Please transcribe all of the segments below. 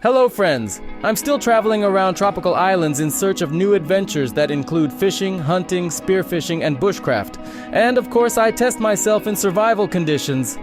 Hello friends! I'm still traveling around tropical islands in search of new adventures that include fishing, hunting, spearfishing, and bushcraft. And of course I test myself in survival conditions.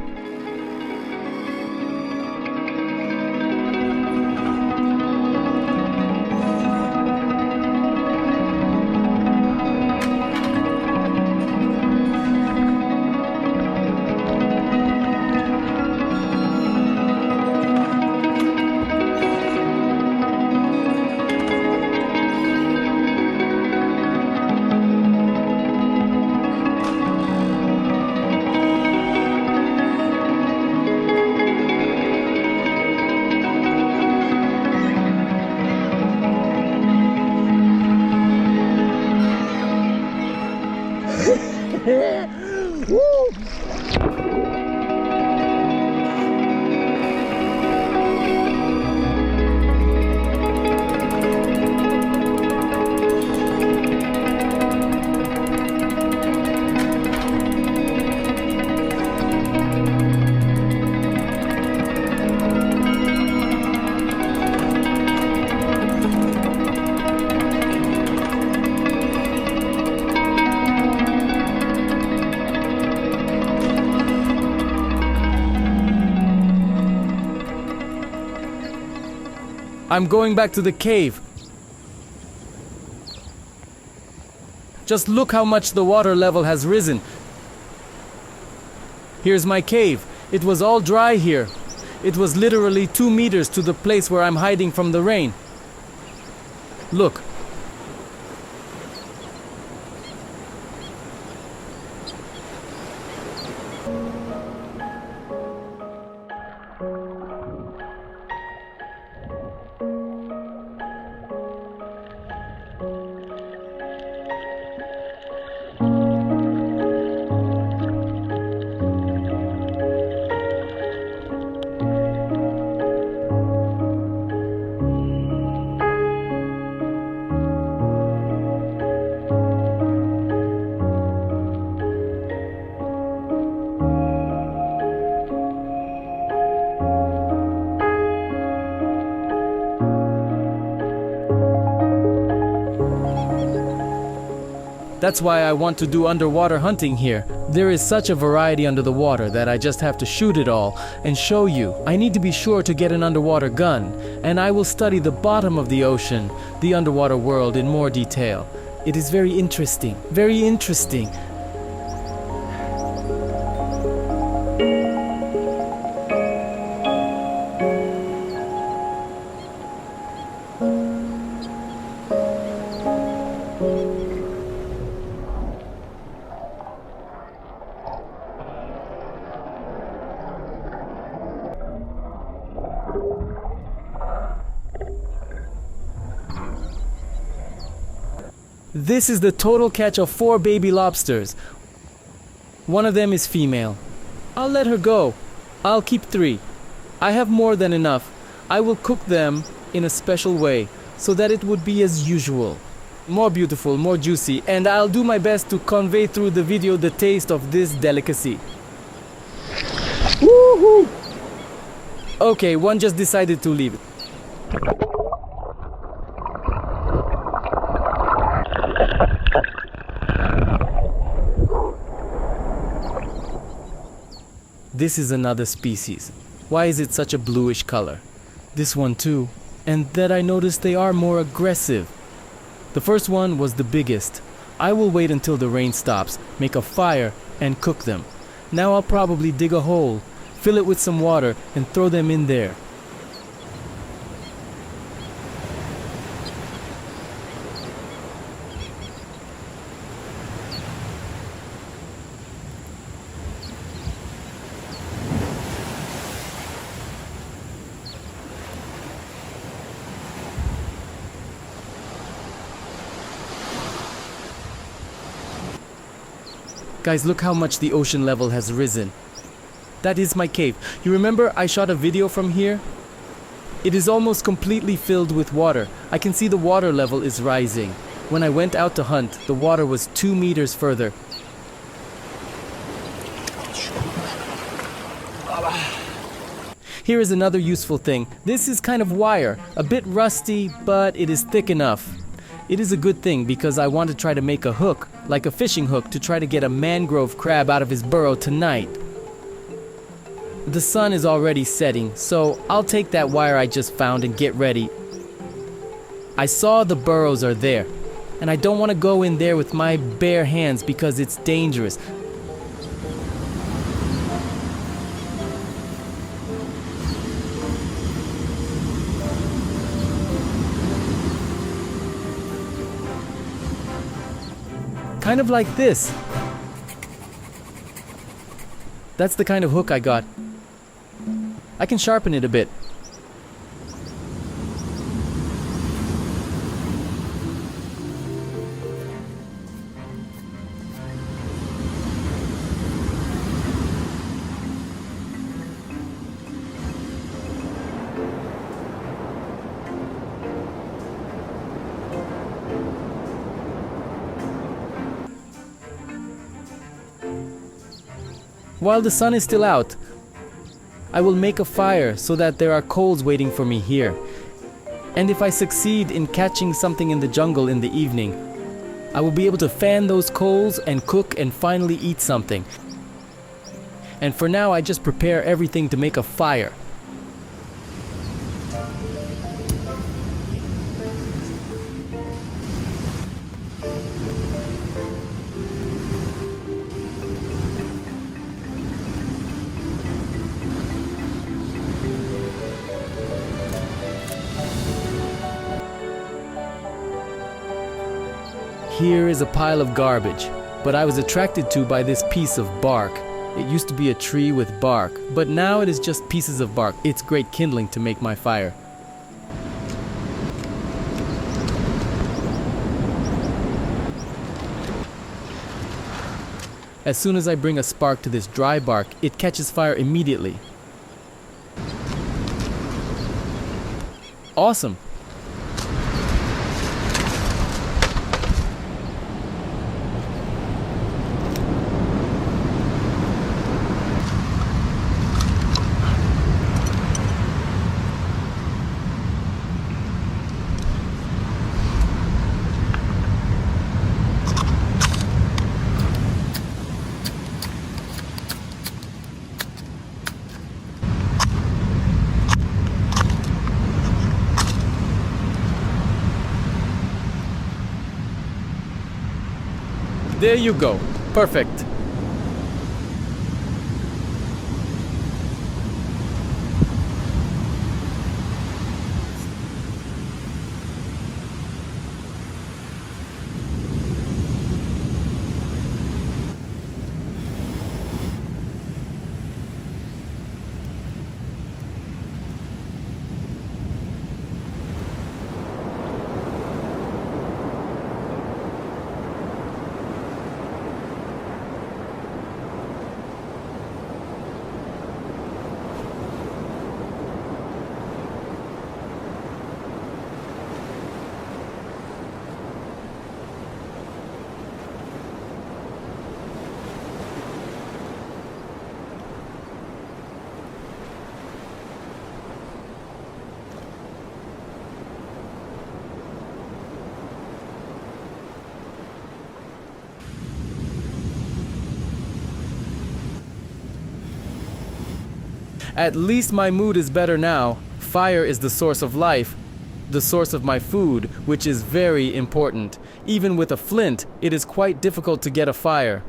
I'm going back to the cave. Just look how much the water level has risen. Here's my cave. It was all dry here. It was literally 2 meters to the place where I'm hiding from the rain. Look. That's why I want to do underwater hunting here. There is such a variety under the water that I just have to shoot it all and show you. I need to be sure to get an underwater gun, and I will study the bottom of the ocean, the underwater world in more detail. It is very interesting, very interesting. This is the total catch of 4 baby lobsters. One of them is female. I'll let her go. I'll keep 3. I have more than enough. I will cook them in a special way so that it would be as usual. More beautiful, more juicy, and I'll do my best to convey through the video the taste of this delicacy. Woohoo! Okay, one just decided to leave. This is another species. Why is it such a bluish color? This one too. And that I noticed they are more aggressive. The first one was the biggest. I will wait until the rain stops, make a fire, and cook them. Now I'll probably dig a hole, fill it with some water, and throw them in there. Guys, look how much the ocean level has risen. That is my cave. You remember I shot a video from here? It is almost completely filled with water. I can see the water level is rising. When I went out to hunt, the water was 2 meters further. Here is another useful thing. This is kind of wire, a bit rusty, but it is thick enough. It is a good thing because I want to try to make a hook, like a fishing hook, to try to get a mangrove crab out of his burrow tonight. The sun is already setting, so I'll take that wire I just found and get ready. I saw the burrows are there, and I don't want to go in there with my bare hands because it's dangerous. Kind of like this. That's the kind of hook I got. I can sharpen it a bit. While the sun is still out, I will make a fire so that there are coals waiting for me here. And if I succeed in catching something in the jungle in the evening, I will be able to fan those coals and cook and finally eat something. And for now, I just prepare everything to make a fire. Here is a pile of garbage, but I was attracted to by this piece of bark. It used to be a tree with bark, but now it is just pieces of bark. It's great kindling to make my fire. As soon as I bring a spark to this dry bark, it catches fire immediately. Awesome! There you go. Perfect. At least my mood is better now. Fire is the source of life, the source of my food, which is very important. Even with a flint, it is quite difficult to get a fire.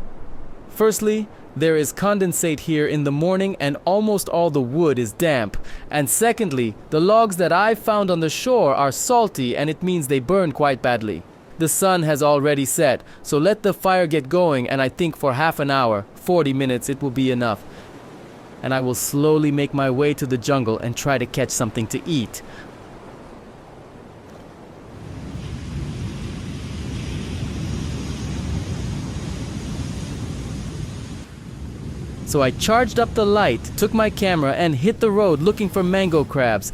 Firstly, there is condensate here in the morning and almost all the wood is damp. And secondly, the logs that I found on the shore are salty and it means they burn quite badly. The sun has already set, so let the fire get going, and I think for half an hour, 40 minutes, it will be enough. And I will slowly make my way to the jungle and try to catch something to eat. So I charged up the light, took my camera, and hit the road looking for mango crabs.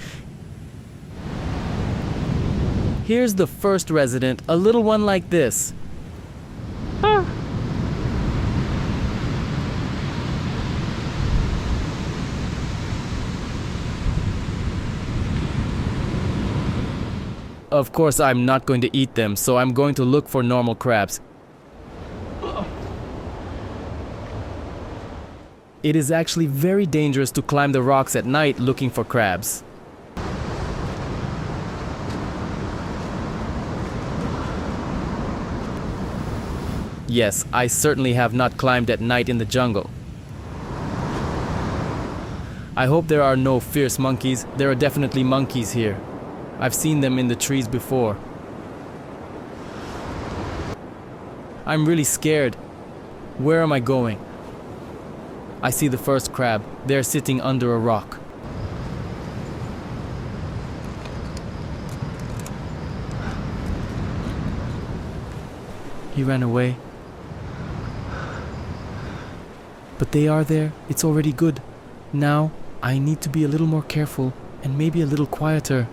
Here's the first resident, a little one like this. Of course, I'm not going to eat them, so I'm going to look for normal crabs. It is actually very dangerous to climb the rocks at night looking for crabs. Yes, I certainly have not climbed at night in the jungle. I hope there are no fierce monkeys. There are definitely monkeys here. I've seen them in the trees before. I'm really scared. Where am I going? I see the first crab. They're sitting under a rock. He ran away. But they are there. It's already good. Now, I need to be a little more careful and maybe a little quieter.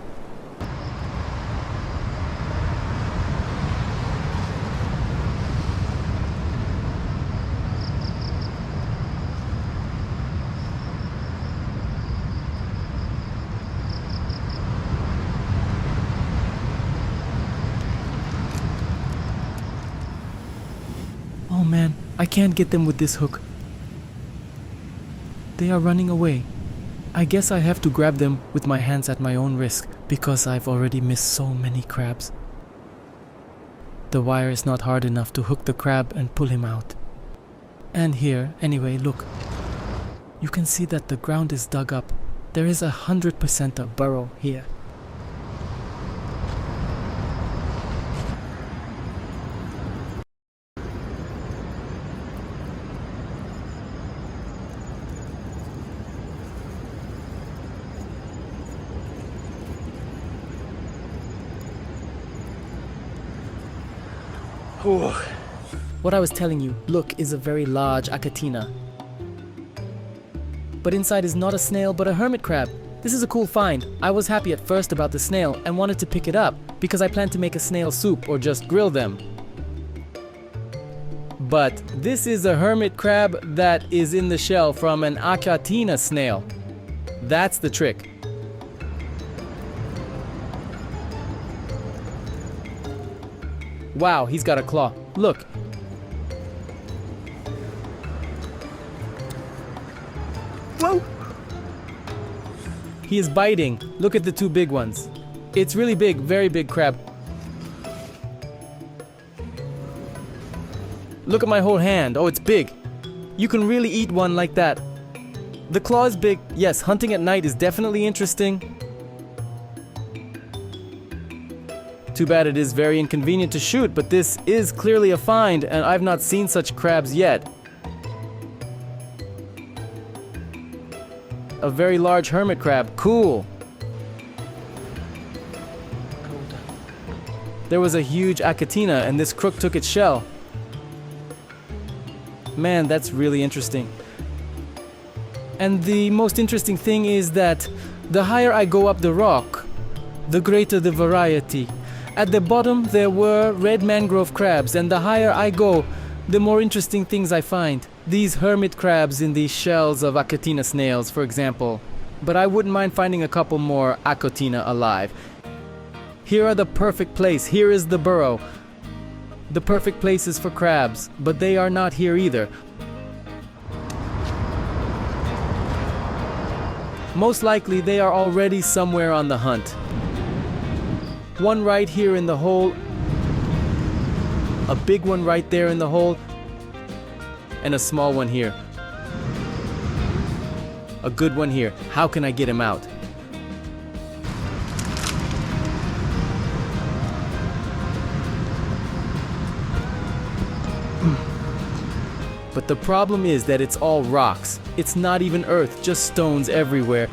Oh man, I can't get them with this hook. They are running away. I guess I have to grab them with my hands at my own risk because I've already missed so many crabs. The wire is not hard enough to hook the crab and pull him out. And here, anyway, look. You can see that the ground is dug up. There is 100% a burrow here. What I was telling you, look, is a very large achatina. But inside is not a snail but a hermit crab. This is a cool find. I was happy at first about the snail and wanted to pick it up because I planned to make a snail soup or just grill them. But this is a hermit crab that is in the shell from an achatina snail. That's the trick. Wow, he's got a claw. Look. Whoa! He is biting. Look at the two big ones. It's really big, very big crab. Look at my whole hand. Oh, it's big. You can really eat one like that. The claw is big. Yes, hunting at night is definitely interesting. Too bad it is very inconvenient to shoot, but this is clearly a find, and I've not seen such crabs yet. A very large hermit crab. Cool. There was a huge achatina, and this crook took its shell. Man, that's really interesting. And the most interesting thing is that the higher I go up the rock, the greater the variety. At the bottom there were red mangrove crabs, and the higher I go, the more interesting things I find. These hermit crabs in the shells of achatina snails, for example. But I wouldn't mind finding a couple more achatina alive. Here are the perfect place. Here is the burrow. The perfect places for crabs, but they are not here either. Most likely they are already somewhere on the hunt. One right here in the hole, a big one right there in the hole, and a small one here. A good one here. How can I get him out? But the problem is that it's all rocks. It's not even earth, just stones everywhere.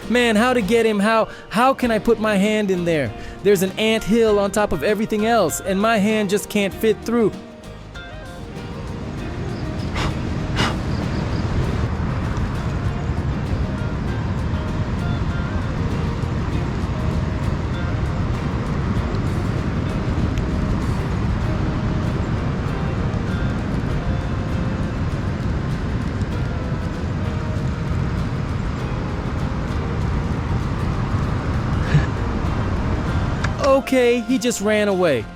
Man, how to get him? How can I put my hand in there? There's an ant hill on top of everything else, and my hand just can't fit through. Okay, he just ran away.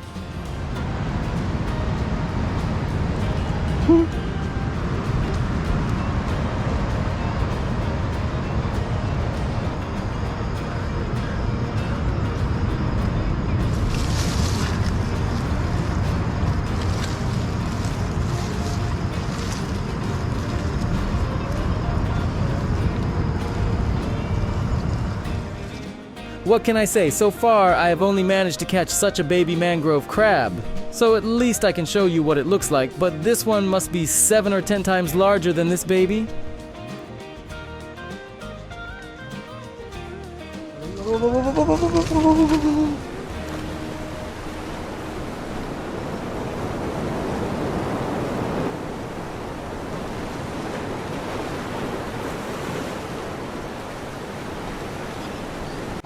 What can I say? So far, I have only managed to catch such a baby mangrove crab. So at least I can show you what it looks like, but this one must be 7 or 10 times larger than this baby.